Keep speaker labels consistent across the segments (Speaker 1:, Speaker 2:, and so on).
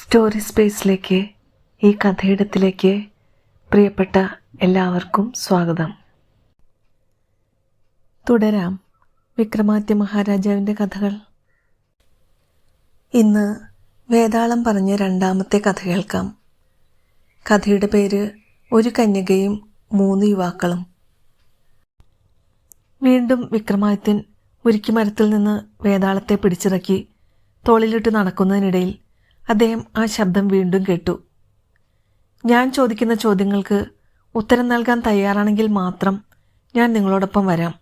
Speaker 1: Story സ്പേസിലേക്ക്, ഈ കഥയിടത്തിലേക്ക് പ്രിയപ്പെട്ട എല്ലാവർക്കും സ്വാഗതം. തുടരാം വിക്രമാദിത്യ മഹാരാജാവിൻ്റെ കഥകൾ. ഇന്ന് വേതാളം പറഞ്ഞ രണ്ടാമത്തെ കഥ കേൾക്കാം. കഥയുടെ പേര് ഒരു കന്യകയും 3 യുവാക്കളും. വീണ്ടും വിക്രമാദിത്യൻ മുരിക്കുമരത്തിൽ നിന്ന് വേതാളത്തെ പിടിച്ചിറക്കി തോളിലിട്ട് നടക്കുന്നതിനിടയിൽ അദ്ദേഹം ആ ശബ്ദം വീണ്ടും കേട്ടു. ഞാൻ ചോദിക്കുന്ന ചോദ്യങ്ങൾക്ക് ഉത്തരം നൽകാൻ തയ്യാറാണെങ്കിൽ മാത്രം ഞാൻ നിങ്ങളോടൊപ്പം വരാം.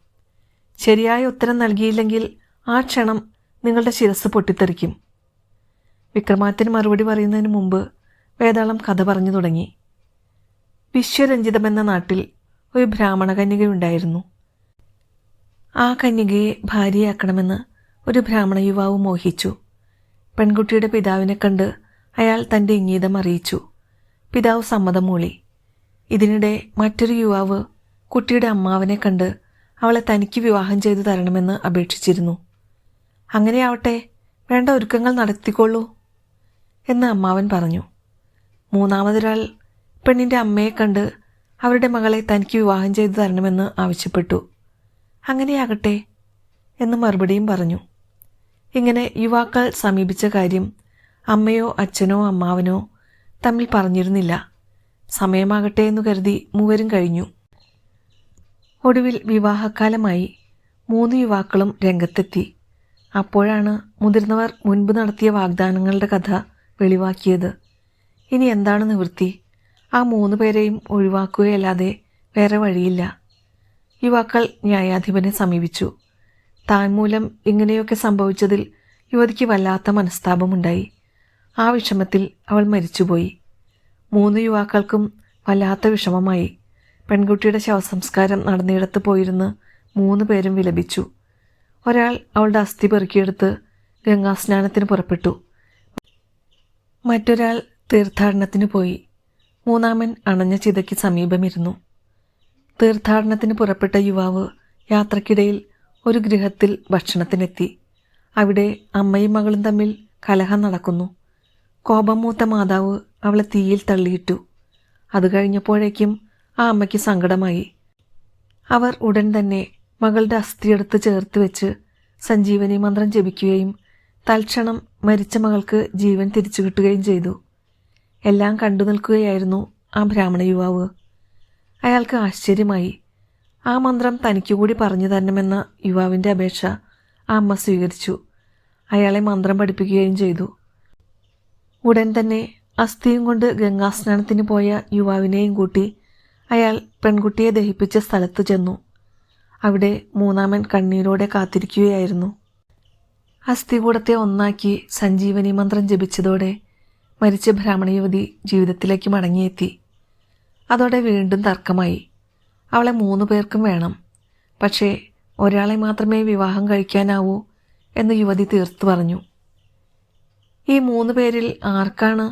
Speaker 1: ശരിയായ ഉത്തരം നൽകിയില്ലെങ്കിൽ ആ ക്ഷണം നിങ്ങളുടെ ശിരസ് പൊട്ടിത്തെറിക്കും. വിക്രമാദിത്യൻ മറുപടി പറയുന്നതിന് മുമ്പ് വേതാളം കഥ പറഞ്ഞു തുടങ്ങി. വിശ്വരഞ്ജിതമെന്ന നാട്ടിൽ ഒരു ബ്രാഹ്മണ കന്യകയുണ്ടായിരുന്നു. ആ കന്യകയെ ഭാര്യയാക്കണമെന്ന് ഒരു ബ്രാഹ്മണ യുവാവ് മോഹിച്ചു. പെൺകുട്ടിയുടെ പിതാവിനെ കണ്ട് അയാൾ തൻ്റെ ഇംഗീതം അറിയിച്ചു. പിതാവ് സമ്മതം മൂളി. ഇതിനിടെ മറ്റൊരു യുവാവ് കുട്ടിയുടെ അമ്മാവനെ കണ്ട് അവളെ തനിക്ക് വിവാഹം ചെയ്തു തരണമെന്ന് അപേക്ഷിച്ചിരുന്നു. അങ്ങനെയാവട്ടെ, വേണ്ട ഒരുക്കങ്ങൾ നടത്തിക്കൊള്ളൂ എന്ന് അമ്മാവൻ പറഞ്ഞു. മൂന്നാമതൊരാൾ പെണ്ണിൻ്റെ അമ്മയെ കണ്ട് അവരുടെ മകളെ തനിക്ക് വിവാഹം ചെയ്തു തരണമെന്ന് ആവശ്യപ്പെട്ടു. അങ്ങനെയാകട്ടെ എന്ന് മറുപടിയും പറഞ്ഞു. ഇങ്ങനെ യുവാക്കൾ സമീപിച്ച കാര്യം അമ്മയോ അച്ഛനോ അമ്മാവനോ തമ്മിൽ പറഞ്ഞിരുന്നില്ല. സമയമാകട്ടെ എന്നു കരുതി മൂവരും കഴിഞ്ഞു. ഒടുവിൽ വിവാഹക്കാലമായി. 3 യുവാക്കളും രംഗത്തെത്തി. അപ്പോഴാണ് മുതിർന്നവർ മുൻപ് നടത്തിയ വാഗ്ദാനങ്ങളുടെ കഥ വെളിവാക്കിയത്. ഇനി എന്താണ് നിവൃത്തി? ആ 3 പേരെയും ഒഴിവാക്കുകയല്ലാതെ വേറെ വഴിയില്ല. യുവാക്കൾ ന്യായാധിപനെ സമീപിച്ചു. താൻ മൂലം ഇങ്ങനെയൊക്കെ സംഭവിച്ചതിൽ യുവതിക്ക് വല്ലാത്ത മനസ്താപമുണ്ടായി. ആ വിഷമത്തിൽ അവൾ മരിച്ചുപോയി. 3 യുവാക്കൾക്കും വല്ലാത്ത വിഷമമായി. പെൺകുട്ടിയുടെ ശവസംസ്കാരം നടന്നിടത്ത് പോയിരുന്ന് 3 പേരും വിലപിച്ചു. ഒരാൾ അവളുടെ അസ്ഥി പെറുക്കിയെടുത്ത് ഗംഗാസ്നാനത്തിന് പുറപ്പെട്ടു. മറ്റൊരാൾ തീർത്ഥാടനത്തിന് പോയി. 3-മൻ അണഞ്ഞ ചിതയ്ക്ക് സമീപമിരുന്നു. തീർത്ഥാടനത്തിന് പുറപ്പെട്ട യുവാവ് യാത്രക്കിടയിൽ ഒരു ഗൃഹത്തിൽ ഭക്ഷണത്തിനെത്തി. അവിടെ അമ്മയും മകളും തമ്മിൽ കലഹം നടക്കുന്നു. കോപം മൂത്ത മാതാവ് അവളെ തീയിൽ തള്ളിയിട്ടു. അത് കഴിഞ്ഞപ്പോഴേക്കും ആ അമ്മയ്ക്ക് സങ്കടമായി. അവർ ഉടൻ തന്നെ മകളുടെ അസ്ഥിയെടുത്ത് ചേർത്ത് വെച്ച് സഞ്ജീവനി മന്ത്രം ജപിക്കുകയും തൽക്ഷണം മരിച്ച മകൾക്ക് ജീവൻ തിരിച്ചു കിട്ടുകയും ചെയ്തു. എല്ലാം കണ്ടു നിൽക്കുകയായിരുന്നു ആ ബ്രാഹ്മണ യുവാവ്. അയാൾക്ക് ആശ്ചര്യമായി. ആ മന്ത്രം തനിക്കുകൂടി പറഞ്ഞു തരണമെന്ന യുവാവിൻ്റെ അപേക്ഷ ആ അമ്മ സ്വീകരിച്ചു. അയാളെ മന്ത്രം പഠിപ്പിക്കുകയും ചെയ്തു. ഉടൻ തന്നെ അസ്ഥിയും കൊണ്ട് ഗംഗാസ്നാനത്തിന് പോയ യുവാവിനെയും കൂട്ടി അയാൾ പെൺകുട്ടിയെ ദഹിപ്പിച്ച സ്ഥലത്ത് ചെന്നു. അവിടെ 3-മൻ കണ്ണീരോടെ കാത്തിരിക്കുകയായിരുന്നു. അസ്ഥികൂടത്തെ ഒന്നാക്കി സഞ്ജീവനി മന്ത്രം ജപിച്ചതോടെ മരിച്ച ബ്രാഹ്മണ യുവതി ജീവിതത്തിലേക്ക് മടങ്ങിയെത്തി. അതോടെ വീണ്ടും തർക്കമായി. അവളെ 3 പേർക്കും വേണം, പക്ഷേ ഒരാളെ മാത്രമേ വിവാഹം കഴിക്കാനാവൂ എന്ന് യുവതി തീർത്തു പറഞ്ഞു. ഈ 3 പേരിൽ ആർക്കാണ്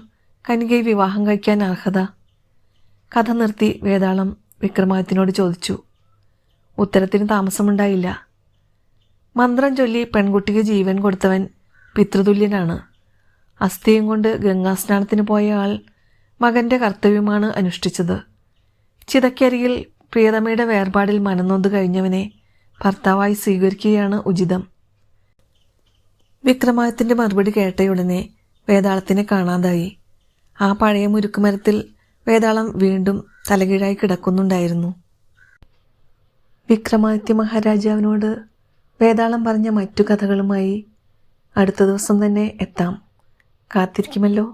Speaker 1: കന്യകയെ വിവാഹം കഴിക്കാൻ അർഹത? കഥ നിർത്തി വേതാളം വിക്രമാദിത്യനോട് ചോദിച്ചു. ഉത്തരത്തിന് താമസമുണ്ടായില്ല. മന്ത്രം ചൊല്ലി പെൺകുട്ടിക്ക് ജീവൻ കൊടുത്തവൻ പിതൃതുല്യനാണ്. അസ്ഥിയും കൊണ്ട് ഗംഗാസ്നാനത്തിന് പോയ ആൾ മകൻ്റെ കർത്തവ്യമാണ് അനുഷ്ഠിച്ചത്. ചിതയ്ക്കരികിൽ പ്രിയതമയുടെ വേർപാടിൽ മനംനൊന്ത് കഴിഞ്ഞവനെ ഭർത്താവായി സ്വീകരിക്കുകയാണ് ഉചിതം. വിക്രമാദിത്യൻ്റെ മറുപടി കേട്ടയുടനെ വേതാളത്തിനെ കാണാതായി. ആ പഴയ മുരുക്കുമരത്തിൽ വേതാളം വീണ്ടും തലകീഴായി കിടക്കുന്നുണ്ടായിരുന്നു. വിക്രമാദിത്യ മഹാരാജാവിനോട് വേതാളം പറഞ്ഞ മറ്റു കഥകളുമായി അടുത്ത ദിവസം തന്നെ എത്താം. കാത്തിരിക്കുമല്ലോ.